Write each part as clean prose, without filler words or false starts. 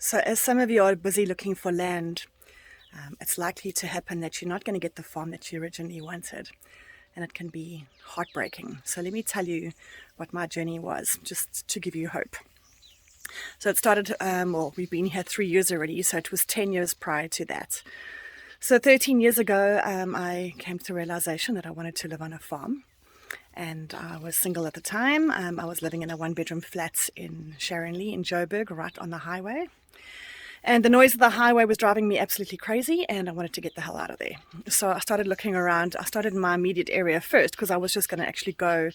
So, as some of you are busy looking for land, it's likely to happen that you're not going to get the farm that you originally wanted, and it can be heartbreaking. So, let me tell you what my journey was, just to give you hope. So, it started, we've been here 3 years already, so it was 10 years prior to that. So, 13 years ago, I came to the realization that I wanted to live on a farm. And I was single at the time. I was living in a one-bedroom flat in Sharonley in Joburg, right on the highway. And the noise of the highway was driving me absolutely crazy, and I wanted to get the hell out of there. So I started looking around. I started in my immediate area first because I was just going to actually go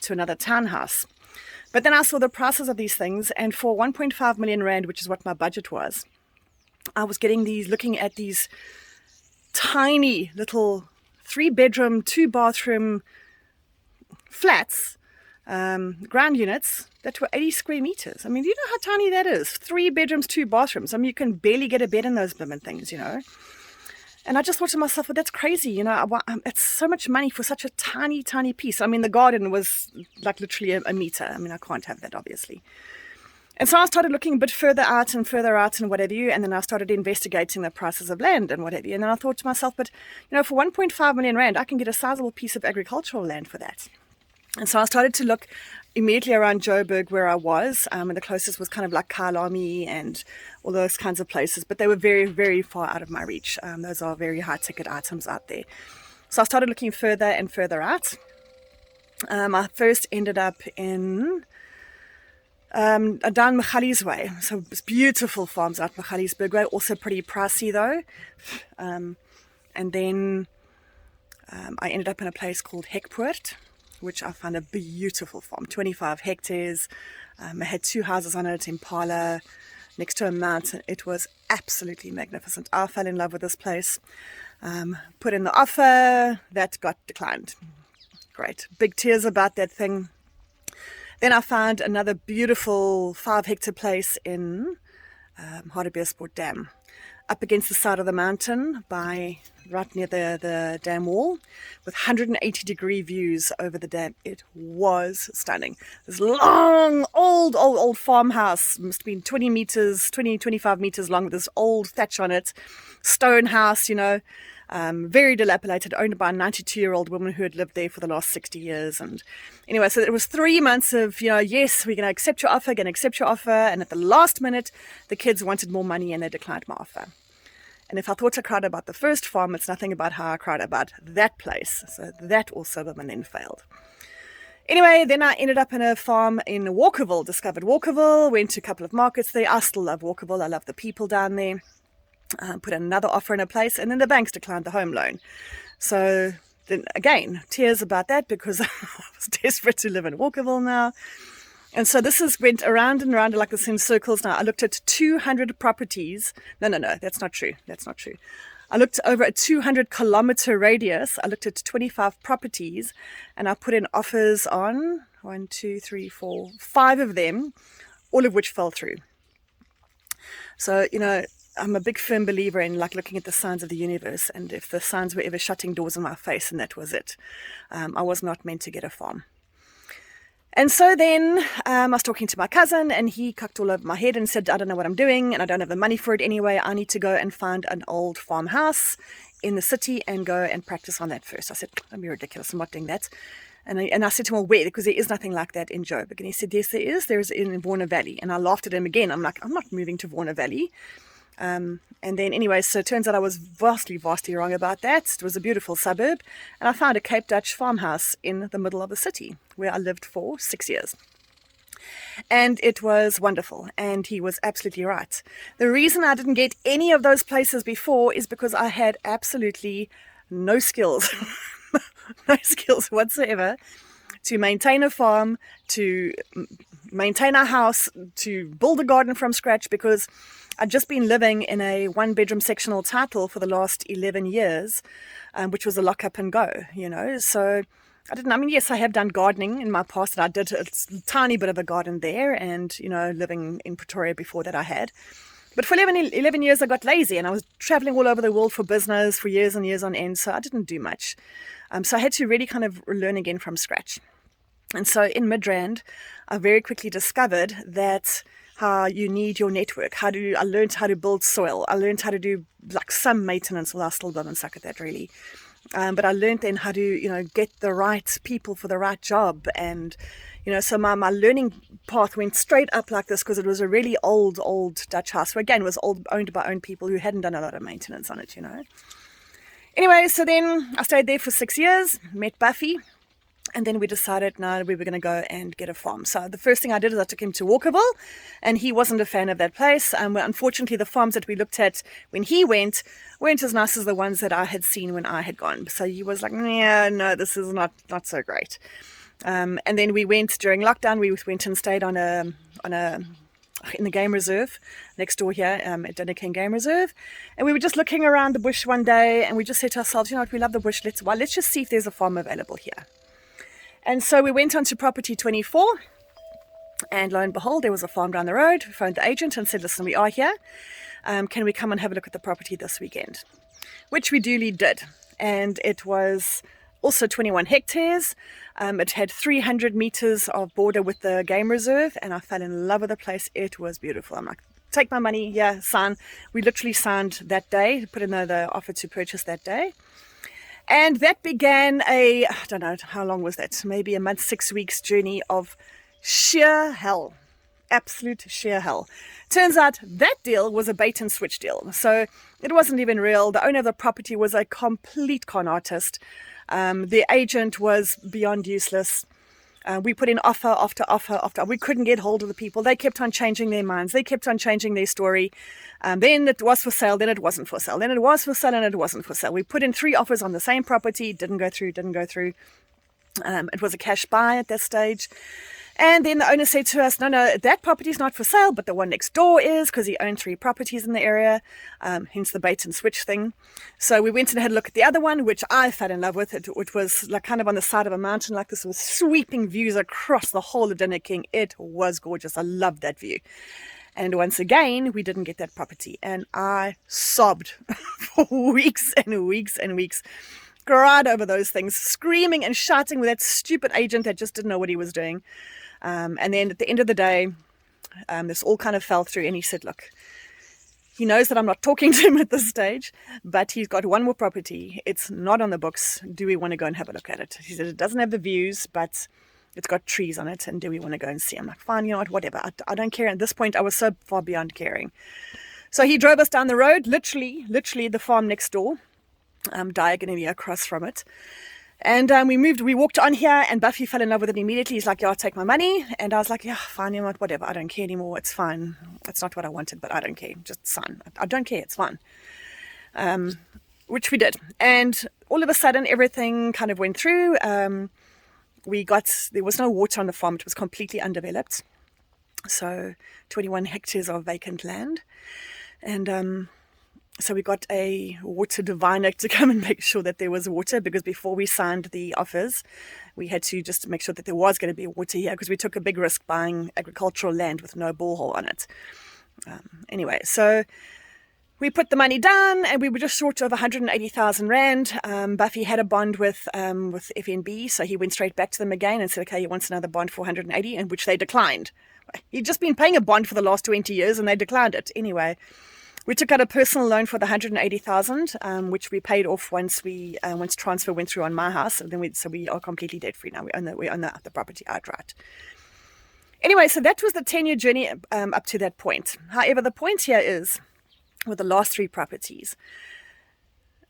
to another townhouse. But then I saw the prices of these things, and for 1.5 million rand, which is what my budget was, I was looking at these tiny little 3-bedroom, 2-bathroom flats, ground units that were 80 square meters. I mean, do you know how tiny that is? 3 bedrooms, 2 bathrooms. I mean, you can barely get a bed in those blooming things, And I just thought to myself, well, that's crazy, it's so much money for such a tiny, tiny piece. I mean, the garden was like literally a meter. I mean, I can't have that, obviously. And so I started looking a bit further out and what have you, and then I started investigating the prices of land and what have you. And then I thought to myself, but, for 1.5 million rand, I can get a sizable piece of agricultural land for that. And so I started to look immediately around Joburg where I was, and the closest was kind of like Kyalami and all those kinds of places, but they were very, very far out of my reach. Those are very high ticket items out there. So I started looking further and further out. I first ended up in down Machali's Way. So it's beautiful farms out Machalisburg Way, also pretty pricey though. And then I ended up in a place called Hekpoort, which I found a beautiful farm, 25 hectares. It had 2 houses on it, Impala, next to a mountain. It was absolutely magnificent. I fell in love with this place. Put in the offer, that got declined. Great, big tears about that thing. Then I found another beautiful 5-hectare place in Hartbeespoort Dam, up against the side of the mountain right near the dam wall, with 180-degree views over the dam. It was stunning. This long, old farmhouse, must have been 25 meters long, with this old thatch on it, stone house, very dilapidated, owned by a 92-year-old woman who had lived there for the last 60 years. And anyway, so it was 3 months of, yes, we're going to accept your offer, and at the last minute, the kids wanted more money and they declined my offer. And if I thought I cried about the first farm, it's nothing about how I cried about that place. So that also then failed. Anyway, then I ended up in a farm in Walkerville, discovered Walkerville, went to a couple of markets there. I still love Walkerville. I love the people down there. Put another offer in a place, and then the banks declined the home loan. So then again, tears about that because I was desperate to live in Walkerville now. And so went around and around like this in circles now. I looked at 200 properties. No, that's not true. I looked over a 200-kilometer radius. I looked at 25 properties, and I put in offers on 5 of them, all of which fell through. So, I'm a big firm believer in looking at the signs of the universe, and if the signs were ever shutting doors in my face, and that was it. I was not meant to get a farm. And so then I was talking to my cousin, and he cucked all over my head and said, I don't know what I'm doing, and I don't have the money for it anyway. I need to go and find an old farmhouse in the city and go and practice on that first. I said, don't be ridiculous, I'm not doing that. And I said to him, well, where? Because there is nothing like that in Joburg. And he said, yes, there is. There's in Warner Valley. And I laughed at him again. I'm like, I'm not moving to Warner Valley. And then anyway, so it turns out I was vastly wrong about that. It was a beautiful suburb, and I found a Cape Dutch farmhouse in the middle of the city where I lived for 6 years. And it was wonderful, and he was absolutely right. The reason I didn't get any of those places before is because I had absolutely no skills, no skills whatsoever to maintain a farm, to maintain a house, to build a garden from scratch, because I'd just been living in a 1-bedroom sectional title for the last 11 years, which was a lock up and go, So yes, I have done gardening in my past, and I did a tiny bit of a garden there, and, living in Pretoria before that I had. But for 11 years, I got lazy, and I was traveling all over the world for business for years and years on end, so I didn't do much. So I had to really kind of learn again from scratch. And so in Midrand, I very quickly discovered that how you need your network. I learned how to build soil. I learned how to do like some maintenance. Well, I still don't suck at that really. But I learned then how to, get the right people for the right job. And, so my learning path went straight up like this because it was a really old Dutch house. So again, it was owned by people who hadn't done a lot of maintenance on it, Anyway, so then I stayed there for 6 years, met Buffy. And then we decided, no, we were going to go and get a farm. So the first thing I did is I took him to Walkerville, and he wasn't a fan of that place. Unfortunately, the farms that we looked at when he weren't as nice as the ones that I had seen when I had gone. So he was like, yeah, no, this is not so great. And then we went during lockdown. We went and stayed in the game reserve next door here at Dinnikin Game Reserve. And we were just looking around the bush one day, and we just said to ourselves, we love the bush. Let's just see if there's a farm available here. And so we went on to property 24, and lo and behold, there was a farm down the road. We phoned the agent and said, listen, we are here. Can we come and have a look at the property this weekend? Which we duly did. And it was also 21 hectares. It had 300 meters of border with the game reserve, and I fell in love with the place. It was beautiful. I'm like, take my money, yeah, sign. We literally signed that day, put in the offer to purchase that day. And that began I don't know, how long was that? Maybe a month, 6 weeks journey of sheer hell. Absolute sheer hell. Turns out that deal was a bait and switch deal. So it wasn't even real. The owner of the property was a complete con artist. The agent was beyond useless. We put in offer after offer after. We couldn't get hold of the people. They kept on changing their minds. They kept on changing their story. Then it was for sale. Then it wasn't for sale. Then it was for sale and it wasn't for sale. We put in 3 offers on the same property. Didn't go through. It was a cash buy at that stage. And then the owner said to us, no, that property's not for sale, but the one next door is, because he owned 3 properties in the area, hence the bait and switch thing. So we went and had a look at the other one, which I fell in love with. It was like kind of on the side of a mountain like this, with sweeping views across the whole of Dinnikin. It was gorgeous. I loved that view. And once again, we didn't get that property. And I sobbed for weeks and weeks and weeks. Cried over those things, screaming and shouting with that stupid agent that just didn't know what he was doing. And then at the end of the day, this all kind of fell through, and he said, look, he knows that I'm not talking to him at this stage, but he's got one more property. It's not on the books. Do we want to go and have a look at it? He said, it doesn't have the views, but it's got trees on it, and do we want to go and see? I'm like, fine, whatever. I don't care. At this point, I was so far beyond caring. So he drove us down the road, literally the farm next door, diagonally across from it. And we walked on here, and Buffy fell in love with it immediately. He's like, yeah, I'll take my money. And I was like, yeah, fine, whatever. I don't care anymore. It's fine. It's not what I wanted, but I don't care. Just sign. I don't care. It's fine. Which we did. And all of a sudden, everything kind of went through. There was no water on the farm. It was completely undeveloped. So 21 hectares of vacant land. And so we got a water diviner to come and make sure that there was water, because before we signed the offers, we had to just make sure that there was going to be water here, because we took a big risk buying agricultural land with no borehole on it. Anyway, so we put the money down, and we were just short of 180,000 Rand. Buffy had a bond with FNB, so he went straight back to them again and said, okay, he wants another bond for 180, and which they declined. He'd just been paying a bond for the last 20 years, and they declined it. Anyway, we took out a personal loan for the 180,000, which we paid off once transfer went through on my house. And then we are completely debt free now. We own the property outright. Anyway, so that was the 10-year journey up to that point. However, the point here is, with the last 3 properties,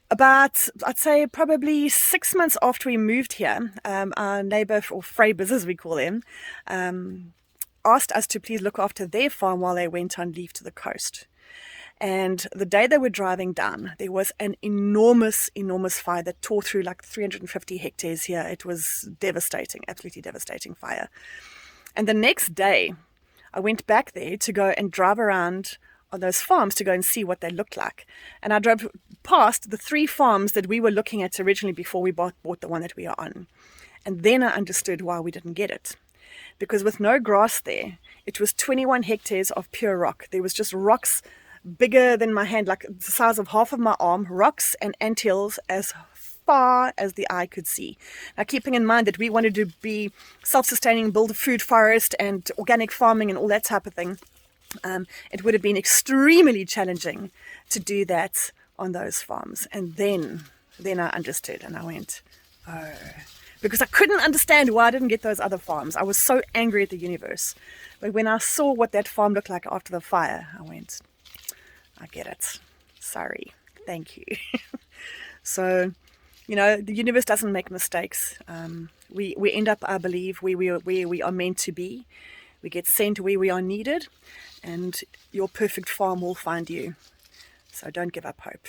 about, I'd say, probably 6 months after we moved here, our neighbor, or Freibers as we call them, asked us to please look after their farm while they went on leave to the coast. And the day they were driving down, there was an enormous fire that tore through like 350 hectares here. It was devastating, absolutely devastating fire. And the next day, I went back there to go and drive around on those farms to go and see what they looked like. And I drove past the 3 farms that we were looking at originally before we bought the one that we are on. And then I understood why we didn't get it. Because with no grass there, it was 21 hectares of pure rock. There was just rocks bigger than my hand, like the size of half of my arm, rocks and anthills as far as the eye could see. Now, keeping in mind that we wanted to be self-sustaining, build a food forest and organic farming and all that type of thing. It would have been extremely challenging to do that on those farms. And then I understood, and I went, oh, because I couldn't understand why I didn't get those other farms. I was so angry at the universe. But when I saw what that farm looked like after the fire, I went, I get it. Sorry. Thank you. So, the universe doesn't make mistakes. We end up, I believe, where we are meant to be. We get sent where we are needed, and your perfect farm will find you. So don't give up hope.